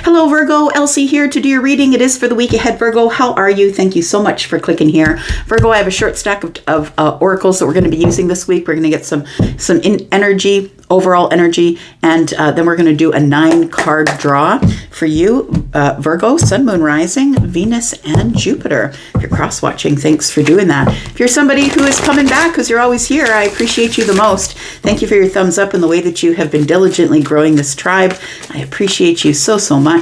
Hello, Virgo. Elsie here to do your reading. It is for the week ahead, Virgo. How are you? Thank you so much for clicking here. Virgo, I have a short stack of oracles that we're going to be using this week. We're going to get some energy, overall energy, and then we're going to do a 9-card draw for you, Virgo, Sun, Moon, Rising, Venus, and Jupiter. If you're cross-watching, thanks for doing that. If you're somebody who is coming back because you're always here, I appreciate you the most. Thank you for your thumbs up and the way that you have been diligently growing this tribe. I appreciate you so much.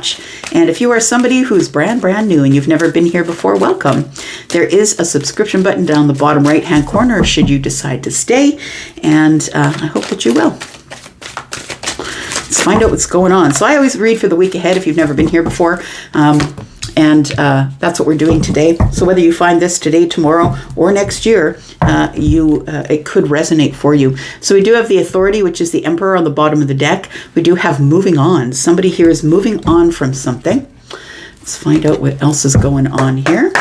And if you are somebody who's brand new and you've never been here before, welcome. There is a subscription button down the bottom right-hand corner should you decide to stay, and I hope that you will. Let's find out what's going on. So I always read for the week ahead if you've never been here before, and that's what we're doing today. So whether you find this today, tomorrow, or next year, it could resonate for you. So we do have the Authority, which is the Emperor on the bottom of the deck. We do have moving on. Somebody here is moving on from something. Let's find out what else is going on here.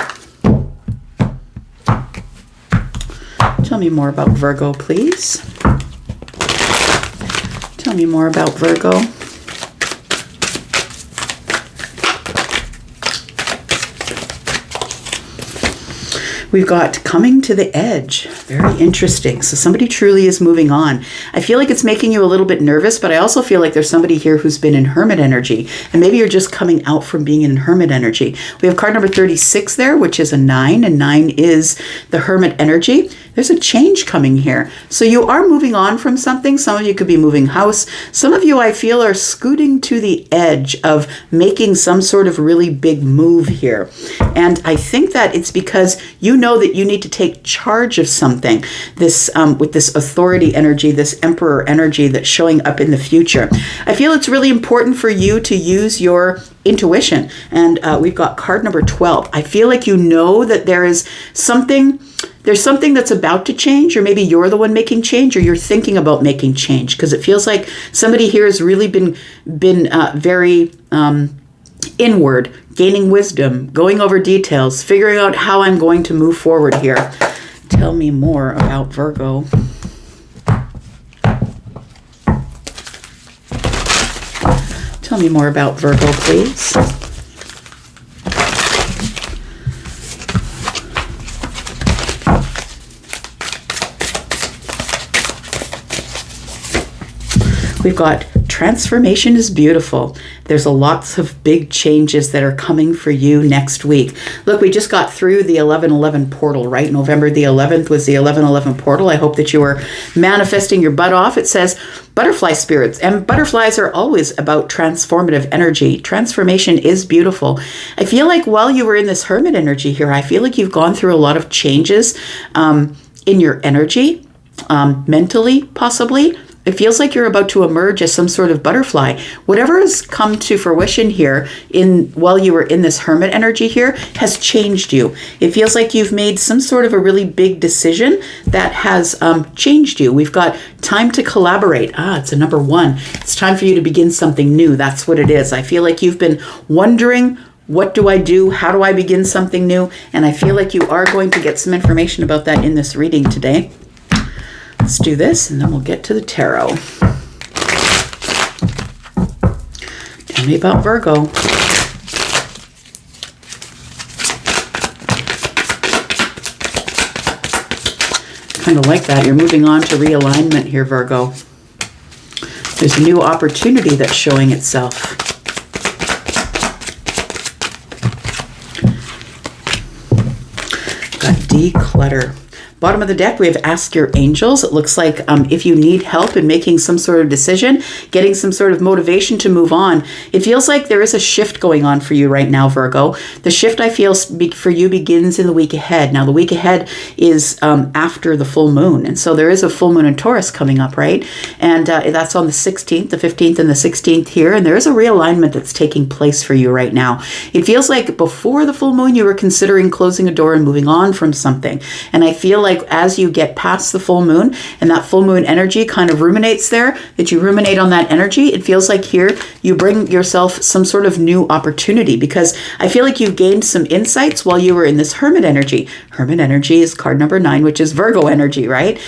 Tell me more about Virgo, please. Tell me more about Virgo. We've got coming to the edge. Very interesting. So somebody truly is moving on. I feel like it's making you a little bit nervous, but I also feel like there's somebody here who's been in Hermit energy. And maybe you're just coming out from being in Hermit energy. We have card number 36 there, which is a 9. And 9 is the Hermit energy. There's a change coming here. So you are moving on from something. Some of you could be moving house. Some of you, I feel, are scooting to the edge of making some sort of really big move here. And I think that it's because you know that you need to take charge of something. This with this Authority energy, this Emperor energy that's showing up in the future. I feel it's really important for you to use your intuition. And we've got card number 12. I feel like you know that there's something that's about to change, or maybe you're the one making change, or you're thinking about making change, because it feels like somebody here has really been very inward, gaining wisdom, going over details, figuring out how I'm going to move forward here. Tell me more about Virgo. Tell me more about Virgo, please. We've got transformation is beautiful. There's lots of big changes that are coming for you next week. Look, we just got through the 11/11 portal, right? November the 11th was the 11/11 portal. I hope that you were manifesting your butt off. It says butterfly spirits, and butterflies are always about transformative energy. Transformation is beautiful. I feel like while you were in this Hermit energy here, I feel like you've gone through a lot of changes in your energy, mentally, possibly. It feels like you're about to emerge as some sort of butterfly. Whatever has come to fruition here while you were in this Hermit energy here has changed you. It feels like you've made some sort of a really big decision that has changed you. We've got time to collaborate. It's a number 1. It's time for you to begin something new. That's what it is. I feel like you've been wondering, what do I do? How do I begin something new? And I feel like you are going to get some information about that in this reading today. Let's do this, and then we'll get to the tarot. Tell me about Virgo. Kind of like that. You're moving on to realignment here, Virgo. There's a new opportunity that's showing itself. Got declutter. Bottom of the deck, we have Ask Your Angels. It looks like if you need help in making some sort of decision, getting some sort of motivation to move on, it feels like there is a shift going on for you right now, Virgo. The shift, I feel, for you begins in the week ahead. Now, the week ahead is after the full moon. And so there is a full moon in Taurus coming up, right? And that's on the 16th, the 15th, and the 16th here. And there is a realignment that's taking place for you right now. It feels like before the full moon, you were considering closing a door and moving on from something. And I feel like like as you get past the full moon and that full moon energy kind of ruminates there, that you ruminate on that energy, it feels like here you bring yourself some sort of new opportunity, because I feel like you've gained some insights while you were in this Hermit energy. Hermit energy is card number 9, which is Virgo energy, right?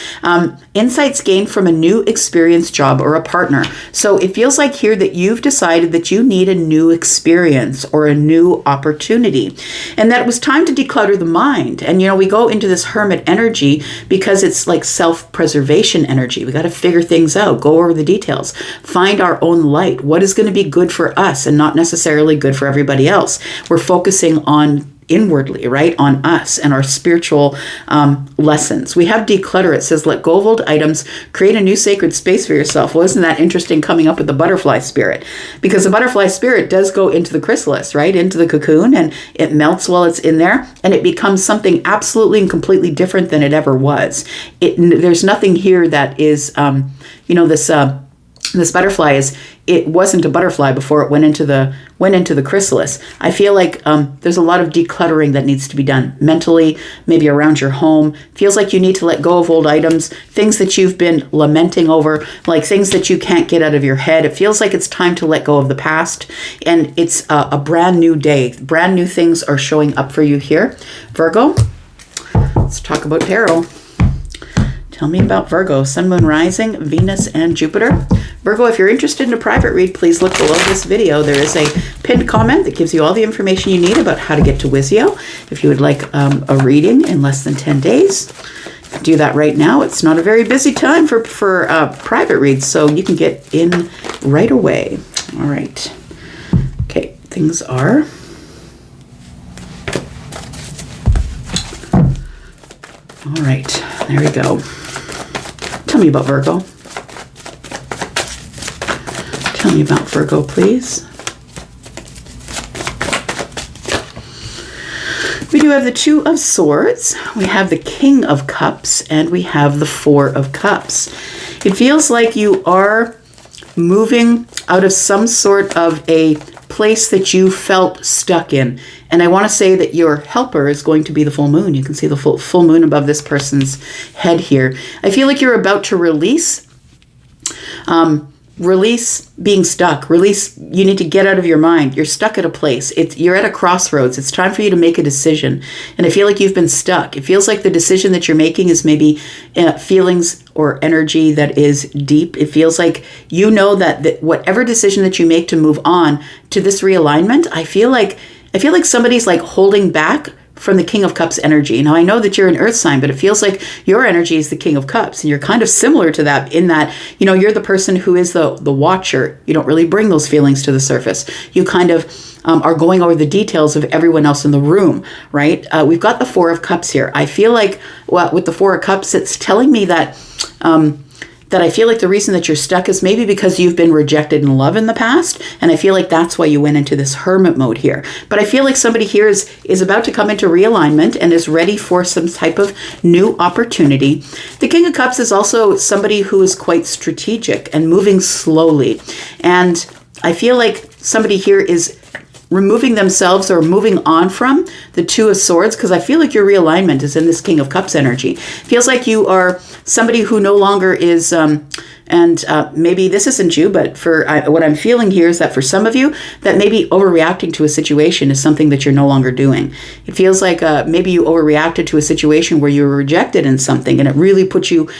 Insights gained from a new experience, job, or a partner. So it feels like here that you've decided that you need a new experience or a new opportunity, and that it was time to declutter the mind. And, we go into this Hermit energy because it's like self-preservation energy. We got to figure things out, go over the details, find our own light. What is going to be good for us and not necessarily good for everybody else? We're focusing on inwardly, right? On us and our spiritual lessons. We have declutter. It says, let go of old items, create a new sacred space for yourself. Well, isn't that interesting coming up with the butterfly spirit? Because the butterfly spirit does go into the chrysalis, right? Into the cocoon, and it melts while it's in there, and it becomes something absolutely and completely different than it ever was. There's nothing here that is, this butterfly it wasn't a butterfly before it went into the chrysalis. I feel like there's a lot of decluttering that needs to be done mentally, maybe around your home. Feels like you need to let go of old items, things that you've been lamenting over, like things that you can't get out of your head. It feels like it's time to let go of the past, and it's a brand new day. Brand new things are showing up for you here. Virgo, let's talk about tarot. Tell me about Virgo, Sun, Moon, Rising, Venus, and Jupiter. Virgo, if you're interested in a private read, please look below this video. There is a pinned comment that gives you all the information you need about how to get to Wizio. If you would like a reading in less than 10 days, do that right now. It's not a very busy time for private reads, so you can get in right away. All right. Okay, things are... All right, there we go. Tell me about Virgo. Tell me about Virgo, please. We do have the 2 of Swords, we have the King of Cups, and we have the 4 of Cups. It feels like you are moving out of some sort of a place that you felt stuck in. And I want to say that your helper is going to be the full moon. You can see the full moon above this person's head here. I feel like you're about to release being stuck. You need to get out of your mind. You're stuck at a place. You're at a crossroads. It's time for you to make a decision. And I feel like you've been stuck. It feels like the decision that you're making is maybe feelings or energy that is deep. It feels like you know that whatever decision that you make to move on to this realignment, I feel like somebody's like holding back from the King of Cups energy. Now, I know that you're an earth sign, but it feels like your energy is the King of Cups, and you're kind of similar to that in that, you're the person who is the watcher. You don't really bring those feelings to the surface. You kind of are going over the details of everyone else in the room, right? We've got the 4 of Cups here. I feel like, with the 4 of Cups, it's telling me that I feel like the reason that you're stuck is maybe because you've been rejected in love in the past, and I feel like that's why you went into this hermit mode here. But I feel like somebody here is about to come into realignment and is ready for some type of new opportunity. The King of Cups is also somebody who is quite strategic and moving slowly, and I feel like somebody here is removing themselves or moving on from the 2 of Swords, because I feel like your realignment is in this King of Cups energy. Feels like you are somebody who no longer is, maybe this isn't you, but for what I'm feeling here is that for some of you, that maybe overreacting to a situation is something that you're no longer doing. It feels like maybe you overreacted to a situation where you were rejected in something, and it really put you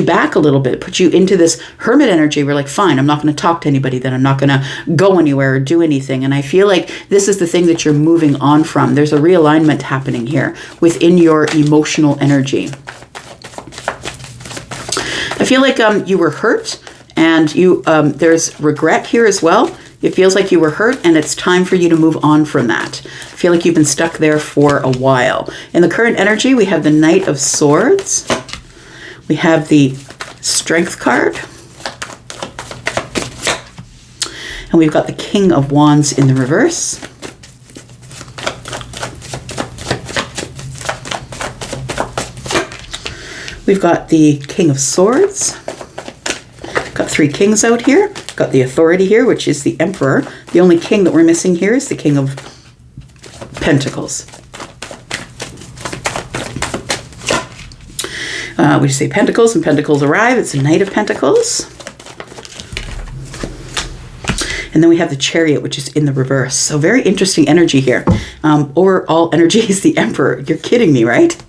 back a little bit, put you into this hermit energy. We're like, fine, I'm not going to talk to anybody, then I'm not going to go anywhere or do anything. And I feel like this is the thing that you're moving on from. There's a realignment happening here within your emotional energy. I feel like you were hurt, and there's regret here as well. It feels like you were hurt, and it's time for you to move on from that. I feel like you've been stuck there for a while. In the current energy, we have the Knight of Swords. We have the Strength card. And we've got the King of Wands in the reverse. We've got the King of Swords. Got 3 kings out here. Got the Authority here, which is the Emperor. The only king that we're missing here is the King of Pentacles. We say Pentacles, and Pentacles arrive. It's a Knight of Pentacles. And then we have the Chariot, which is in the reverse. So very interesting energy here. Overall energy is the Emperor. You're kidding me, right?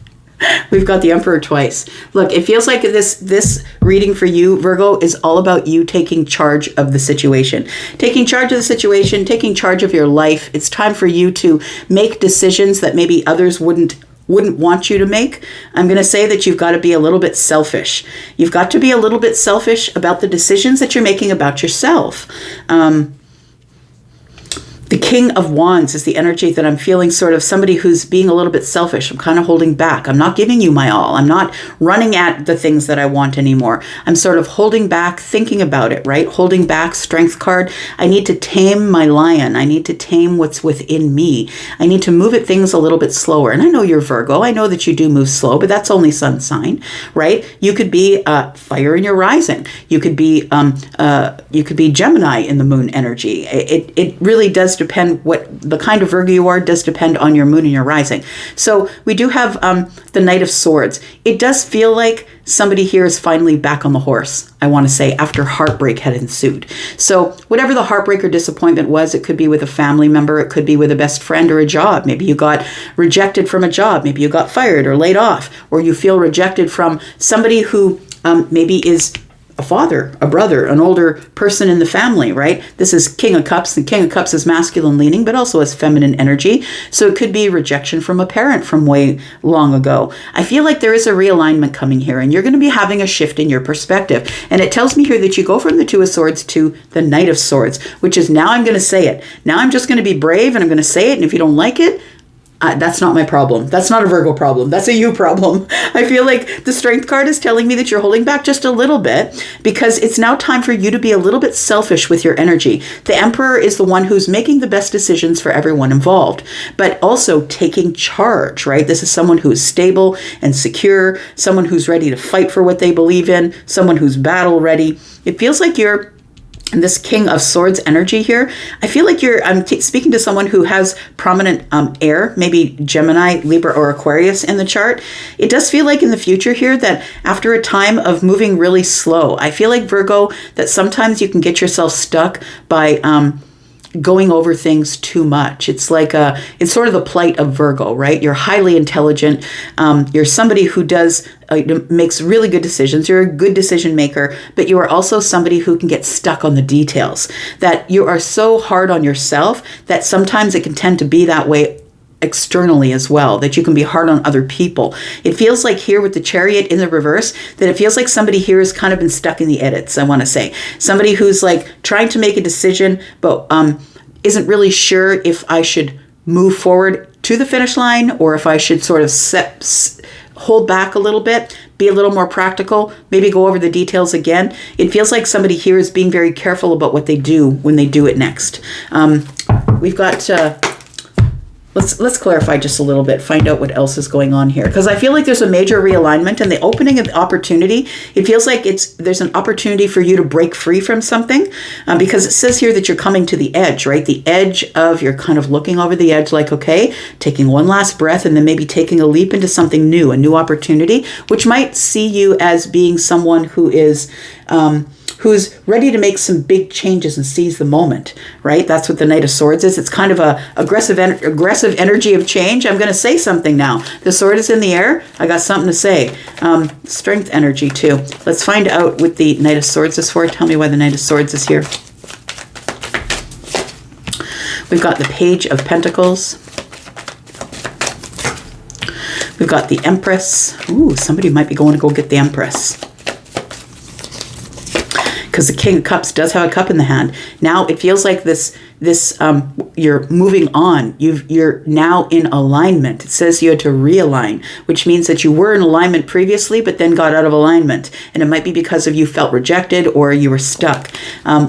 We've got the Emperor twice. Look, it feels like this reading for you, Virgo, is all about you taking charge of the situation. Taking charge of the situation, taking charge of your life. It's time for you to make decisions that maybe others wouldn't want you to make. I'm going to say that you've got to be a little bit selfish. You've got to be a little bit selfish about the decisions that you're making about yourself. The King of Wands is the energy that I'm feeling, sort of somebody who's being a little bit selfish. I'm kind of holding back. I'm not giving you my all. I'm not running at the things that I want anymore. I'm sort of holding back, thinking about it, right? Holding back, Strength card. I need to tame my lion. I need to tame what's within me. I need to move at things a little bit slower. And I know you're Virgo. I know that you do move slow, but that's only sun sign, right? You could be fire in your rising. You could be Gemini in the moon energy. It really does depend what the kind of Virgo you are, does depend on your moon and your rising. So we do have the Knight of Swords. It does feel like somebody here is finally back on the horse, I want to say, after heartbreak had ensued. So whatever the heartbreak or disappointment was, it could be with a family member, it could be with a best friend or a job. Maybe you got rejected from a job, maybe you got fired or laid off, or you feel rejected from somebody who maybe is a father, a brother, an older person in the family, right? This is King of Cups. The King of Cups is masculine leaning, but also has feminine energy. So it could be rejection from a parent from way long ago. I feel like there is a realignment coming here, and you're going to be having a shift in your perspective. And it tells me here that you go from the Two of Swords to the Knight of Swords, which is, now I'm going to say it. Now I'm just going to be brave and I'm going to say it. And if you don't like it, that's not my problem. That's not a Virgo problem. That's a you problem. I feel like the Strength card is telling me that you're holding back just a little bit, because it's now time for you to be a little bit selfish with your energy. The Emperor is the one who's making the best decisions for everyone involved, but also taking charge, right? This is someone who is stable and secure, someone who's ready to fight for what they believe in, someone who's battle ready. It feels like you're this King of Swords energy here. I feel like I'm speaking to someone who has prominent air, maybe Gemini, Libra, or Aquarius in the chart. It does feel like in the future here that after a time of moving really slow, I feel like, Virgo, that sometimes you can get yourself stuck by going over things too much. It's like it's sort of the plight of Virgo, right? You're highly intelligent. You're somebody who makes really good decisions. You're a good decision maker, but you are also somebody who can get stuck on the details. That you are so hard on yourself that sometimes it can tend to be that way externally as well, that you can be hard on other people. It feels like here with the Chariot in the reverse, that it feels like somebody here has kind of been stuck in the edits, I want to say. Somebody who's like trying to make a decision, but isn't really sure if I should move forward to the finish line or if I should sort of hold back a little bit, be a little more practical, maybe go over the details again. It feels like somebody here is being very careful about what they do when they do it next. We've got... Let's clarify just a little bit, find out what else is going on here. Because I feel like there's a major realignment and the opening of the opportunity. It feels like there's an opportunity for you to break free from something, because it says here that you're coming to the edge, right? The edge of, you're kind of looking over the edge like, okay, taking one last breath and then maybe taking a leap into something new, a new opportunity, which might see you as being someone who is... who's ready to make some big changes and seize the moment, right? That's what the Knight of Swords is. It's kind of a aggressive energy of change. I'm going to say something now. The sword is in the air. I got something to say. Strength energy too. Let's find out what the Knight of Swords is for. Tell me why the Knight of Swords is here. We've got the Page of Pentacles. We've got the Empress. Ooh, somebody might be going to go get the Empress, because the King of Cups does have a cup in the hand. Now it feels like this you're moving on. You're now in alignment. It says you had to realign, which means that you were in alignment previously, but then got out of alignment. And it might be because of you felt rejected or you were stuck.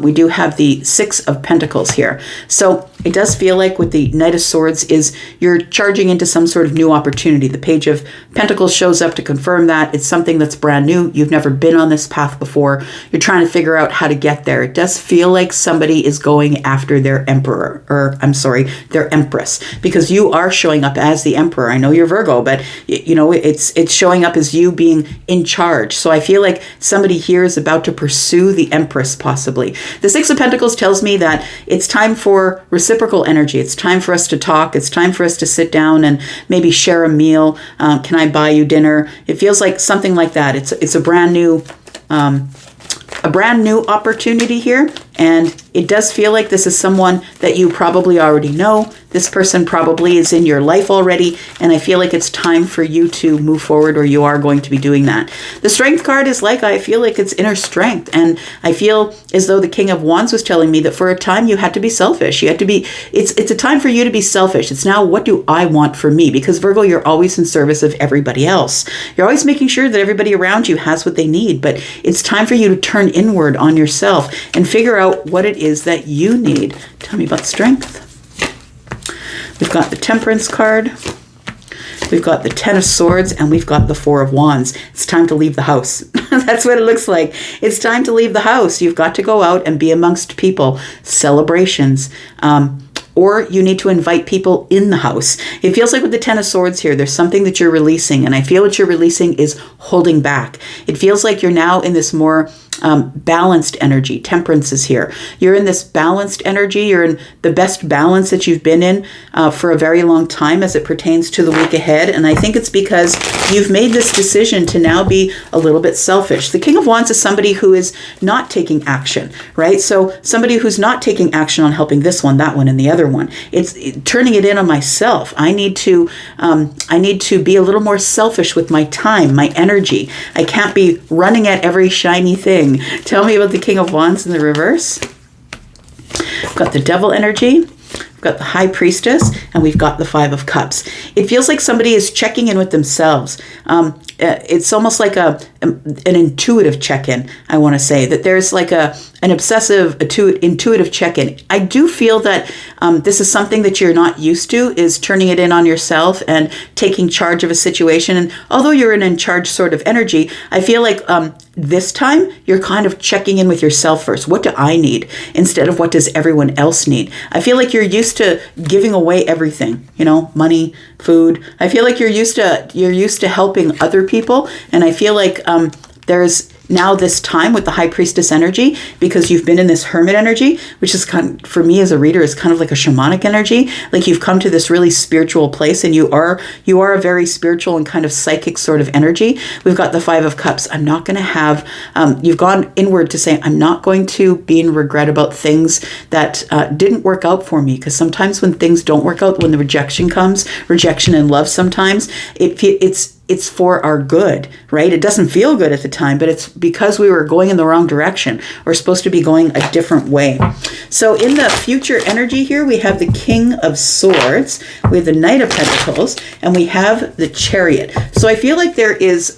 We do have the Six of Pentacles here. So it does feel like with the Knight of Swords is you're charging into some sort of new opportunity. The Page of Pentacles shows up to confirm that. It's something that's brand new. You've never been on this path before. You're trying to figure out how to get there. It does feel like somebody is going after their their emperor, or I'm sorry, their empress, because you are showing up as the emperor. I know you're Virgo, but it's showing up as you being in charge. So I feel like somebody here is about to pursue the empress, possibly. The Six of Pentacles tells me that it's time for reciprocal energy. It's time for us to talk. It's time for us to sit down and maybe share a meal. Can I buy you dinner? It feels like something like that. It's a brand new opportunity here, and it does feel like this is someone that you probably already know. This person probably is in your life already, and I feel like it's time for you to move forward, or you are going to be doing that. The Strength card is like, I feel like it's inner strength, and I feel as though the King of Wands was telling me that for a time you had to be selfish. You had to be, it's a time for you to be selfish. It's now, what do I want for me? Because Virgo, you're always in service of everybody else. You're always making sure that everybody around you has what they need, but it's time for you to turn inward on yourself and figure out what it is that you need. Tell me about Strength. We've got the Temperance card. We've got the Ten of Swords, and we've got the Four of Wands. It's time to leave the house. That's what it looks like. It's time to leave the house. You've got to go out and be amongst people, celebrations, or you need to invite people in the house. It feels like with the Ten of Swords here, there's something that you're releasing, and I feel what you're releasing is holding back. It feels like you're now in this more balanced energy. Temperance is here. You're in this balanced energy. You're in the best balance that you've been in for a very long time as it pertains to the week ahead. And I think it's because you've made this decision to now be a little bit selfish. The King of Wands is somebody who is not taking action, right? So somebody who's not taking action on helping this one, that one, and the other one. It's turning it in on myself. I need to be a little more selfish with my time, my energy. I can't be running at every shiny thing. Tell me about the King of Wands in the reverse. We've got the Devil energy. We've got the High Priestess, and we've got the Five of Cups. It feels like somebody is checking in with themselves. It's almost like an intuitive check-in, I want to say, that there's like an obsessive, intuitive check-in. I do feel that this is something that you're not used to, is turning it in on yourself and taking charge of a situation. And although you're in charge sort of energy, I feel like this time you're kind of checking in with yourself first. What do I need? Instead of what does everyone else need? I feel like you're used to giving away everything, money, food. I feel like you're used to helping other people, and I feel like there's now this time with the High Priestess energy, because you've been in this Hermit energy, which is kind of, for me as a reader, is kind of like a shamanic energy. Like you've come to this really spiritual place, and you are a very spiritual and kind of psychic sort of energy. We've got the Five of Cups. I'm not going to have, you've gone inward to say, I'm not going to be in regret about things that didn't work out for me. Because sometimes when things don't work out, when the rejection comes, rejection in love, sometimes it's for our good, right? It doesn't feel good at the time, but it's because we were going in the wrong direction. We're supposed to be going a different way. So in the future energy here, we have the King of Swords, we have the Knight of Pentacles, and we have the Chariot. So I feel like there is...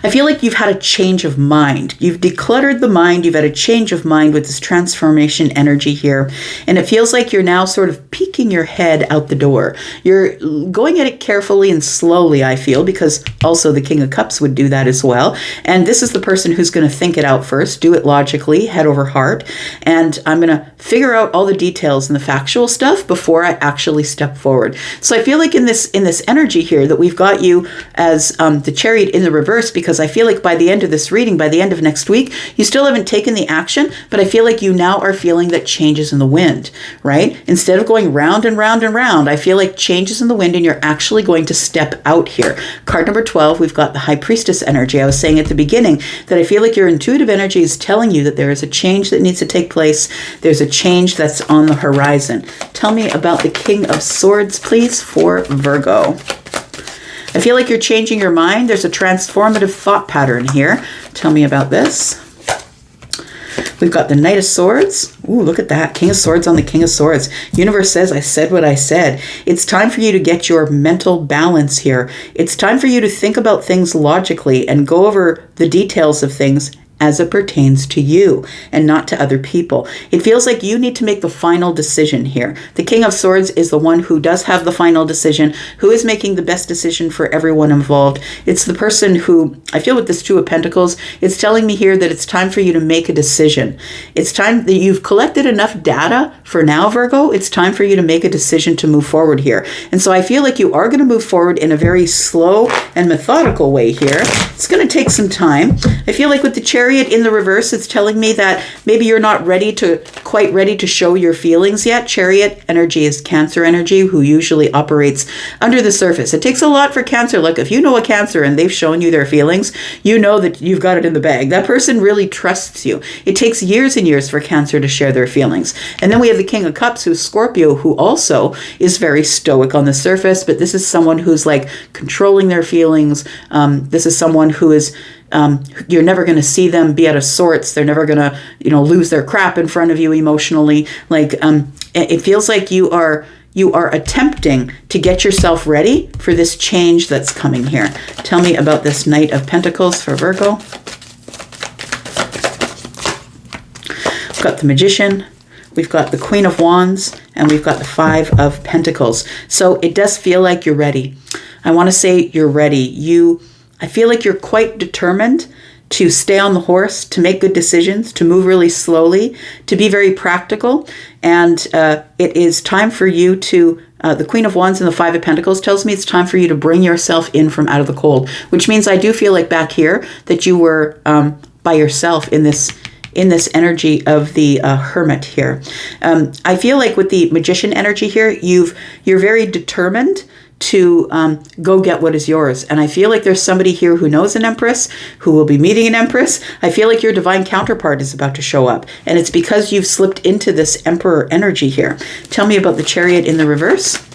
I feel like you've had a change of mind. You've decluttered the mind. You've had a change of mind with this transformation energy here. And it feels like you're now sort of peeking your head out the door. You're going at it carefully and slowly, I feel, because also the King of Cups would do that as well. And this is the person who's going to think it out first, do it logically, head over heart. And I'm going to figure out all the details and the factual stuff before I actually step forward. So I feel like in this energy here that we've got you as the Chariot in the reverse, because I feel like by the end of this reading, by the end of next week, you still haven't taken the action, but I feel like you now are feeling that changes in the wind, right? Instead of going round and round and round, I feel like changes in the wind, and you're actually going to step out here. Card number 12, we've got the High Priestess energy. I was saying at the beginning that I feel like your intuitive energy is telling you that there is a change that needs to take place. There's a change that's on the horizon. Tell me about the King of Swords, please, for Virgo. I feel like you're changing your mind. There's a transformative thought pattern here. Tell me about this. We've got the Knight of Swords. Ooh, look at that. King of Swords on the King of Swords. Universe says, I said what I said. It's time for you to get your mental balance here. It's time for you to think about things logically and go over the details of things as it pertains to you and not to other people. It feels like you need to make the final decision here. The King of Swords is the one who does have the final decision, who is making the best decision for everyone involved. It's the person who, I feel with this Two of Pentacles, it's telling me here that it's time for you to make a decision. It's time that you've collected enough data for now, Virgo. It's time for you to make a decision to move forward here. And so I feel like you are going to move forward in a very slow and methodical way here. It's going to take some time. I feel like with the Chariot in the reverse, it's telling me that maybe you're not quite ready to show your feelings yet. Chariot energy is Cancer energy, who usually operates under the surface. It takes a lot for Cancer. Like if you know a Cancer and they've shown you their feelings, you know that you've got it in the bag. That person really trusts you. It takes years and years for Cancer to share their feelings. And then we have the King of Cups, who's Scorpio, who also is very stoic on the surface, but this is someone who's like controlling their feelings. This is someone who is you're never going to see them be out of sorts. They're never going to, lose their crap in front of you emotionally. Like, it feels like you are attempting to get yourself ready for this change that's coming here. Tell me about this Knight of Pentacles for Virgo. We've got the Magician. We've got the Queen of Wands, and we've got the Five of Pentacles. So it does feel like you're ready. I want to say you're ready. I feel like you're quite determined to stay on the horse, to make good decisions, to move really slowly, to be very practical. And it is time for you to, the Queen of Wands and the Five of Pentacles tells me it's time for you to bring yourself in from out of the cold, which means I do feel like back here that you were by yourself in this energy of the Hermit here. I feel like with the Magician energy here, you're very determined to go get what is yours. And I feel like there's somebody here who knows an Empress, who will be meeting an Empress. I feel like your divine counterpart is about to show up. And it's because you've slipped into this Emperor energy here. Tell me about the Chariot in the reverse.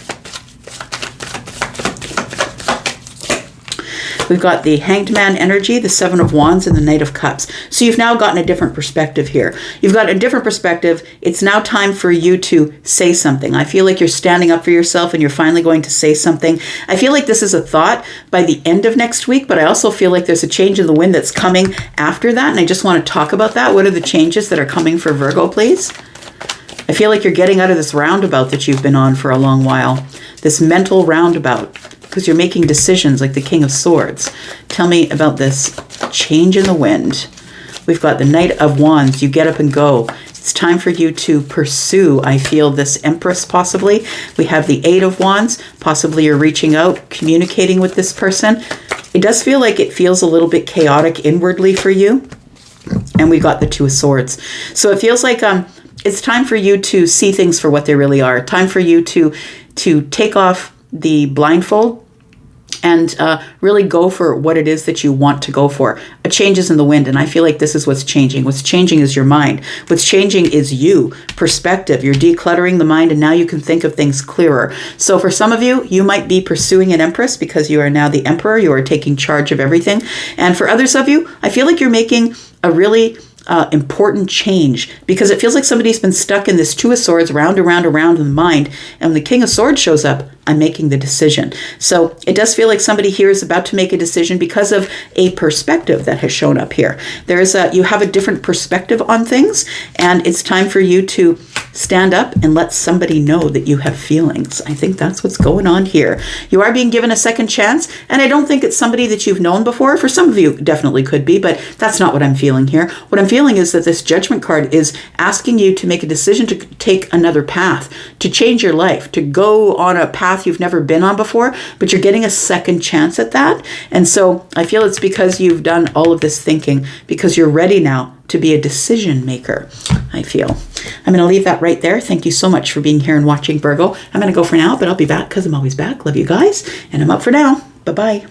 We've got the Hanged Man energy, the Seven of Wands, and the Knight of Cups. So you've now gotten a different perspective here. You've got a different perspective. It's now time for you to say something. I feel like you're standing up for yourself and you're finally going to say something. I feel like this is a thought by the end of next week, but I also feel like there's a change in the wind that's coming after that, and I just want to talk about that. What are the changes that are coming for Virgo, please? I feel like you're getting out of this roundabout that you've been on for a long while, this mental roundabout, because you're making decisions like the King of Swords. Tell me about this change in the wind. We've got the Knight of Wands. You get up and go. It's time for you to pursue, I feel, this Empress possibly. We have the Eight of Wands. Possibly you're reaching out, communicating with this person. It does feel like it feels a little bit chaotic inwardly for you. And we got the Two of Swords. So it feels like it's time for you to see things for what they really are. Time for you to take off the blindfold and really go for what it is that you want to go for. A change is in the wind, and I feel like this is what's changing. What's changing is your mind. What's changing is you, perspective. You're decluttering the mind, and now you can think of things clearer. So for some of you, you might be pursuing an Empress because you are now the Emperor. You are taking charge of everything. And for others of you, I feel like you're making a really important change, because it feels like somebody's been stuck in this Two of Swords round and round and round in the mind, and when the King of Swords shows up, I'm making the decision. So it does feel like somebody here is about to make a decision because of a perspective that has shown up here. You have a different perspective on things, and it's time for you to stand up and let somebody know that you have feelings. I think that's what's going on here. You are being given a second chance, and I don't think it's somebody that you've known before. For some of you, it definitely could be, but that's not what I'm feeling here. What I'm feeling is that this Judgment card is asking you to make a decision to take another path, to change your life, to go on a path you've never been on before, but you're getting a second chance at that. And so I feel it's because you've done all of this thinking, because you're ready now to be a decision maker, I feel. I'm going to leave that right there. Thank you so much for being here and watching, Virgo. I'm going to go for now, but I'll be back because I'm always back. Love you guys, and I'm up for now. Bye-bye.